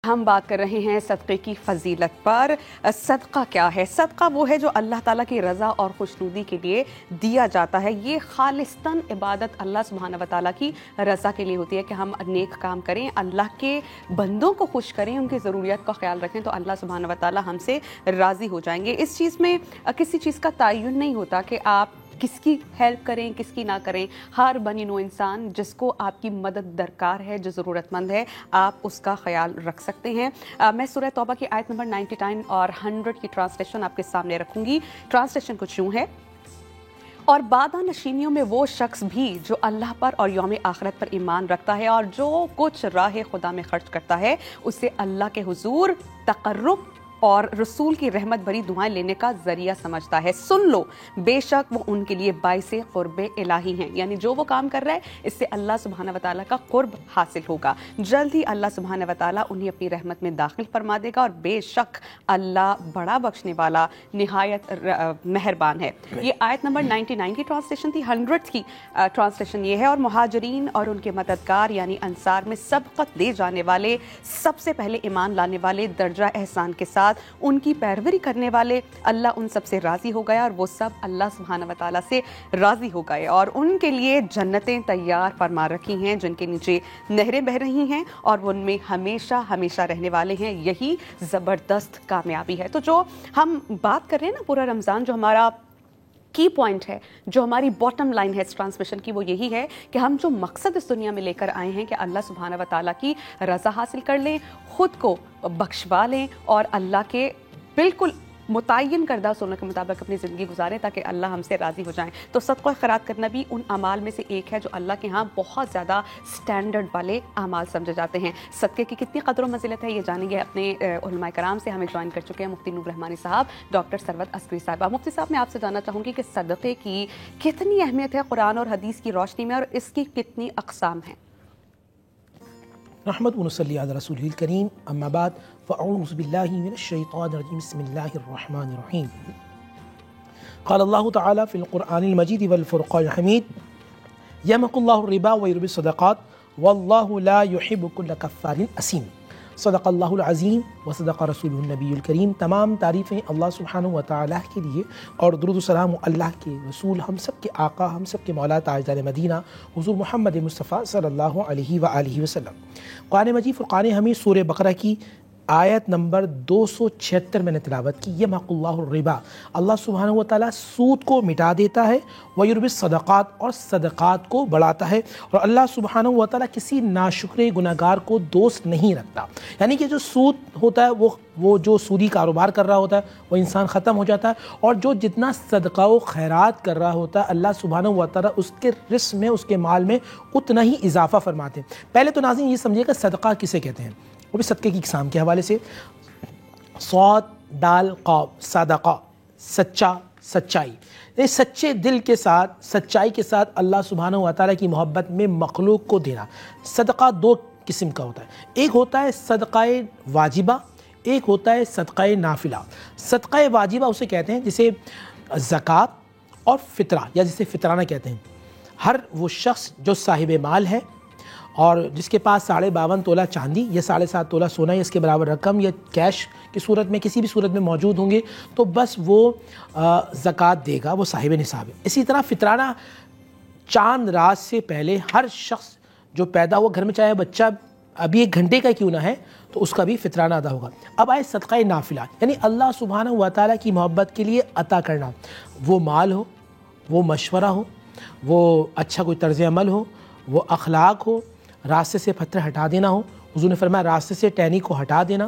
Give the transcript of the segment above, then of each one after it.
ہم بات کر رہے ہیں صدقے کی فضیلت پر۔ صدقہ کیا ہے؟ صدقہ وہ ہے جو اللہ تعالیٰ کی رضا اور خوشنودی کے لیے دیا جاتا ہے۔ یہ خالصتاً عبادت اللہ سبحانہ و تعالیٰ کی رضا کے لیے ہوتی ہے کہ ہم نیک کام کریں، اللہ کے بندوں کو خوش کریں، ان کی ضروریات کا خیال رکھیں، تو اللہ سبحانہ و تعالیٰ ہم سے راضی ہو جائیں گے۔ اس چیز میں کسی چیز کا تعین نہیں ہوتا کہ آپ کس کی ہیلپ کریں، کس کی نہ کریں۔ ہر بنی نوع انسان جس کو آپ کی مدد درکار ہے، جو ضرورت مند ہے، آپ اس کا خیال رکھ سکتے ہیں۔ میں سورہ توبہ کی آیت نمبر 99 اور 100 کی ٹرانسلیشن آپ کے سامنے رکھوں گی۔ ٹرانسلیشن کچھ یوں ہے: اور بادہ نشینیوں میں وہ شخص بھی جو اللہ پر اور یوم آخرت پر ایمان رکھتا ہے اور جو کچھ راہ خدا میں خرچ کرتا ہے، اسے اللہ کے حضور تقرب اور رسول کی رحمت بھری دعائیں لینے کا ذریعہ سمجھتا ہے۔ سن لو، بے شک وہ ان کے لیے باعث قرب الہی ہیں، یعنی جو وہ کام کر رہا ہے اس سے اللہ سبحانہ و تعالیٰ کا قرب حاصل ہوگا۔ جلد ہی اللہ سبحانہ و تعالیٰ انہیں اپنی رحمت میں داخل فرما دے گا، اور بے شک اللہ بڑا بخشنے والا نہایت مہربان ہے۔ یہ آیت نمبر 99 کی ٹرانسلیشن تھی۔ 100 کی ٹرانسلیشن یہ ہے: اور مہاجرین اور ان کے مددگار یعنی انصار میں سبقت دے جانے والے، سب سے پہلے ایمان لانے والے، درجہ احسان کے ساتھ ان کی پیروی کرنے والے، اللہ ان سب سے راضی ہو گیا اور وہ سب اللہ سبحانہ و تعالیٰ سے راضی ہو گئے، اور ان کے لیے جنتیں تیار فرما رکھی ہیں جن کے نیچے نہریں بہہ رہی ہیں، اور وہ ان میں ہمیشہ ہمیشہ رہنے والے ہیں۔ یہی زبردست کامیابی ہے۔ تو جو ہم بات کر رہے ہیں نا، پورا رمضان جو ہمارا کی پوائنٹ ہے، جو ہماری باٹم لائن ہے اس ٹرانسمیشن کی، وہ یہی ہے کہ ہم جو مقصد اس دنیا میں لے کر آئے ہیں کہ اللہ سبحانہ و تعالیٰ کی رضا حاصل کر لیں، خود کو بخشوا لیں، اور اللہ کے بالکل متعین کردہ اصولوں کے مطابق اپنی زندگی گزاریں تاکہ اللہ ہم سے راضی ہو جائیں۔ تو صدقہ و خیرات کرنا بھی ان اعمال میں سے ایک ہے جو اللہ کے ہاں بہت زیادہ سٹینڈرڈ والے اعمال سمجھے جاتے ہیں۔ صدقے کی کتنی قدر و منزلت ہے یہ جانیں گے اپنے علماء کرام سے۔ ہمیں جوائن کر چکے ہیں مفتی نور رحمانی صاحب، ڈاکٹر ثروت عسکری صاحبہ۔ مفتی صاحب، میں آپ سے جاننا چاہوں گی کہ صدقے کی کتنی اہمیت ہے قرآن اور حدیث کی روشنی میں، اور اس کی کتنی اقسام ہیں؟ نحمد ونصلی علی رسول الکریم، اما بعد فاعوذ باللہ من الشیطان الرجیم، بسم اللہ الرحمن الرحیم۔ قال اللہ تعالی فی القرآن المجید والفرقان الحمید: یمحق اللہ الربا ویربی الصدقات واللہ لا یحب کل کفار اثیم۔ صدق اللہ العظیم وصدق رسولہ النبی الکریم۔ تمام تعریفیں اللہ سبحانہ و تعالیٰ کے لیے، اور درود و سلام اللہ کے رسول، ہم سب کے آقا، ہم سب کے مولا تاجدار مدینہ حضور محمد مصطفیٰ صلی اللہ علیہ وآلہ وسلم۔ قرآن مجید فرقان حمید سورہ بقرہ کی آیت نمبر 276 میں نے تلاوت کی: یمحق اللہ الربا، اللہ سبحانہ و تعالیٰ سود کو مٹا دیتا ہے، ویربی الصدقات، اور صدقات کو بڑھاتا ہے، اور اللہ سبحانہ و تعالیٰ کسی ناشکر گناہگار کو دوست نہیں رکھتا۔ یعنی کہ جو سود ہوتا ہے وہ جو سودی کاروبار کر رہا ہوتا ہے وہ انسان ختم ہو جاتا ہے، اور جو جتنا صدقہ و خیرات کر رہا ہوتا ہے اللہ سبحانہ و تعالیٰ اس کے رزق میں، اس کے مال میں اتنا ہی اضافہ فرماتے ہیں۔ پہلے تو ناظرین یہ سمجھے کہ صدقہ کسے کہتے ہیں، وہ بھی صدقے کی اقسام کے حوالے سے: صاد دال قاف، صدقہ، سچا، سچائی، یہ سچے دل کے ساتھ، سچائی کے ساتھ اللہ سبحانہ و تعالیٰ کی محبت میں مخلوق کو دینا۔ صدقہ دو قسم کا ہوتا ہے، ایک ہوتا ہے صدقہ واجبہ، ایک ہوتا ہے صدقہ نافلہ۔ صدقہ واجبہ اسے کہتے ہیں جسے زکوٰۃ اور فطرہ، یا جسے فطرانہ کہتے ہیں۔ ہر وہ شخص جو صاحب مال ہے اور جس کے پاس 52.5 تولہ چاندی یا 7.5 تولہ سونا یا اس کے برابر رقم یا کیش کی صورت میں کسی بھی صورت میں موجود ہوں گے تو بس وہ زکوٰۃ دے گا، وہ صاحب نصاب ہے۔ اسی طرح فطرانہ، چاند رات سے پہلے ہر شخص جو پیدا ہوا گھر میں، چاہے بچہ ابھی 1 گھنٹے کا کیوں نہ ہے، تو اس کا بھی فطرانہ ادا ہوگا۔ اب آئے صدقہ نافلہ، یعنی اللہ سبحانہ و تعالیٰ کی محبت کے لیے عطا کرنا۔ وہ مال ہو، وہ مشورہ ہو، وہ اچھا کوئی طرز عمل ہو، وہ اخلاق ہو، راستے سے پتھر ہٹا دینا ہو، حضور نے فرمایا راستے سے ٹہنی کو ہٹا دینا،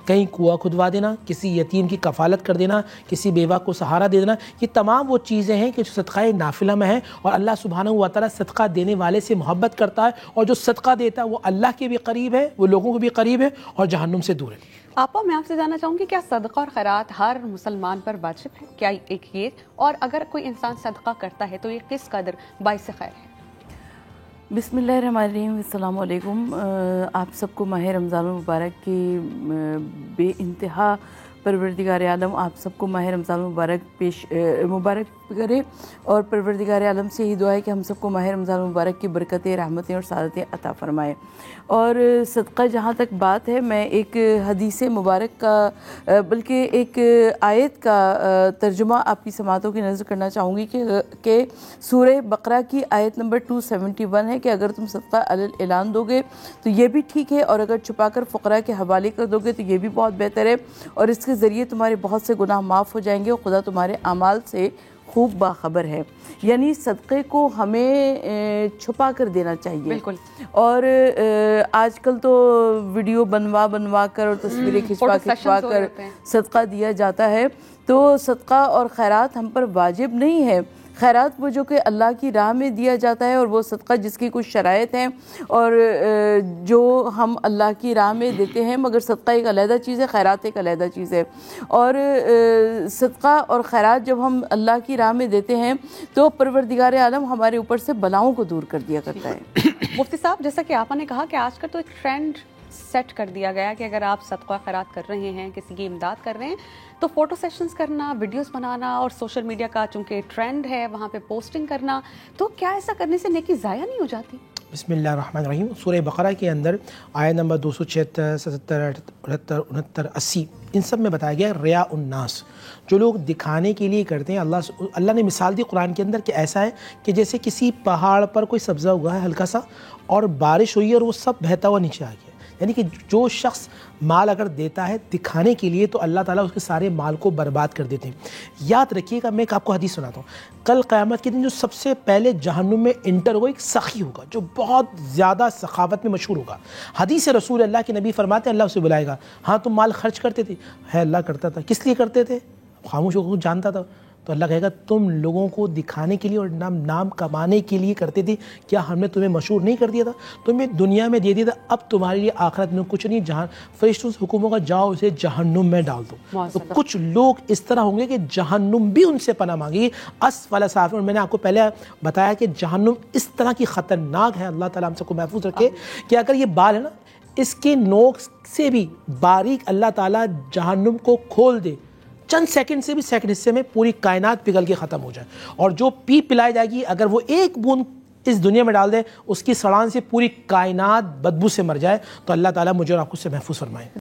کہیں کنواں کھدوا دینا، کسی یتیم کی کفالت کر دینا، کسی بیوہ کو سہارا دے دینا، یہ تمام وہ چیزیں ہیں کہ جو صدقہ نافلہ میں ہیں، اور اللہ سبحانہ و تعالیٰ صدقہ دینے والے سے محبت کرتا ہے، اور جو صدقہ دیتا ہے وہ اللہ کے بھی قریب ہے، وہ لوگوں کو بھی قریب ہے، اور جہنم سے دور ہے۔ آپا، میں آپ سے جاننا چاہوں گی کیا صدقہ اور خیرات ہر مسلمان پر واجب ہے؟ کیا ایک یہ، اور اگر کوئی انسان صدقہ کرتا ہے تو یہ کس قدر باعث خیر ہے؟ بسم اللہ الرحمن الرحیم، السلام علیکم۔ آپ سب کو ماہ رمضان المبارک کی بے انتہا پروردگار عالم آپ سب کو ماہ رمضان مبارک کرے، اور پروردگار عالم سے یہی دعا ہے کہ ہم سب کو ماہ رمضان مبارک کی برکتیں، رحمتیں اور سعادتیں عطا فرمائے۔ اور صدقہ جہاں تک بات ہے، میں ایک حدیث مبارک کا بلکہ ایک آیت کا ترجمہ آپ کی سماعتوں کی نظر کرنا چاہوں گی کہ سورہ بقرہ کی آیت نمبر 271 ہے کہ اگر تم صدقہ علی الاعلان دو گے تو یہ بھی ٹھیک ہے، اور اگر چھپا کر فقراء کے حوالے کر دو گے تو یہ بھی بہت بہتر ہے، اور اس کے ذریعے تمہارے بہت سے گناہ معاف ہو جائیں گے، اور خدا تمہارے اعمال سے خوب باخبر ہے۔ یعنی صدقے کو ہمیں چھپا کر دینا چاہیے۔ بالکل۔ اور آج کل تو ویڈیو بنوا کر اور تصویریں کھچوا کر صدقہ دیا جاتا ہے، تو صدقہ اور خیرات ہم پر واجب نہیں ہے۔ خیرات وہ جو کہ اللہ کی راہ میں دیا جاتا ہے، اور وہ صدقہ جس کی کچھ شرائط ہیں اور جو ہم اللہ کی راہ میں دیتے ہیں، مگر صدقہ ایک علیحدہ چیز ہے، خیرات ایک علیحدہ چیز ہے۔ اور صدقہ اور خیرات جب ہم اللہ کی راہ میں دیتے ہیں تو پروردگار عالم ہمارے اوپر سے بلاؤں کو دور کر دیا کرتا ہے۔ مفتی صاحب، جیسا کہ آپ نے کہا کہ آج کل تو ایک ٹرینڈ سیٹ کر دیا گیا کہ اگر آپ صدقہ خیرات کر رہے ہیں، کسی کی امداد کر رہے ہیں، تو فوٹو سیشنز کرنا، ویڈیوز بنانا، اور سوشل میڈیا کا چونکہ ٹرینڈ ہے وہاں پہ پوسٹنگ کرنا، تو کیا ایسا کرنے سے نیکی ضائع نہیں ہو جاتی؟ بسم اللہ الرحمن الرحیم۔ سورہ بقرہ کے اندر آیت نمبر 276، 77، 78، 69، 80 ان سب میں بتایا گیا ریا الناس، جو لوگ دکھانے کے لیے کرتے ہیں۔ اللہ نے مثال دی قرآن کے اندر کہ ایسا ہے کہ جیسے کسی پہاڑ پر کوئی سبزہ ہوا ہے ہلکا سا، اور بارش ہوئی ہے اور وہ سب بہتا ہوا نیچے آ گیا۔ یعنی کہ جو شخص مال اگر دیتا ہے دکھانے کے لیے تو اللہ تعالیٰ اس کے سارے مال کو برباد کر دیتے ہیں۔ یاد رکھیے گا، میں آپ کو حدیث سناتا ہوں، کل قیامت کے دن جو سب سے پہلے جہنم میں انٹر ہوگا ایک سخی ہوگا، جو بہت زیادہ سخاوت میں مشہور ہوگا۔ حدیث رسول اللہ کے نبی فرماتے ہیں اللہ اسے بلائے گا، ہاں تم مال خرچ کرتے تھے؟ ہے اللہ کرتا تھا۔ کس لیے کرتے تھے؟ خاموش ہو کر جانتا تھا۔ تو اللہ کہے گا تم لوگوں کو دکھانے کے لیے اور نام کمانے کے لیے کرتے تھے، کیا ہم نے تمہیں مشہور نہیں کر دیا تھا؟ تمہیں دنیا میں دے دیا تھا، اب تمہارے لیے آخرت میں کچھ نہیں، جہاں فرشتوں سے حکم ہوگا جاؤ اسے جہنم میں ڈال دو۔ تو کچھ لوگ اس طرح ہوں گے کہ جہنم بھی ان سے پناہ مانگے گی، اسفل سافلین۔ اور میں نے آپ کو پہلے بتایا کہ جہنم اس طرح کی خطرناک ہے، اللہ تعالیٰ ہم سب کو محفوظ رکھے، کہ اگر یہ بال ہے نا، اس کے نوک سے بھی باریک اللہ تعالیٰ جہنم کو کھول دے، چند سیکنڈ سے بھی سیکنڈ حصے میں پوری کائنات پگھل کے ختم ہو جائے، اور جو پلائی جائے گی اگر وہ ایک بوند اس دنیا میں ڈال دے، اس کی سڑان سے پوری کائنات بدبو سے مر جائے۔ تو اللہ تعالیٰ مجھے اور آپ کو سے محفوظ فرمائے۔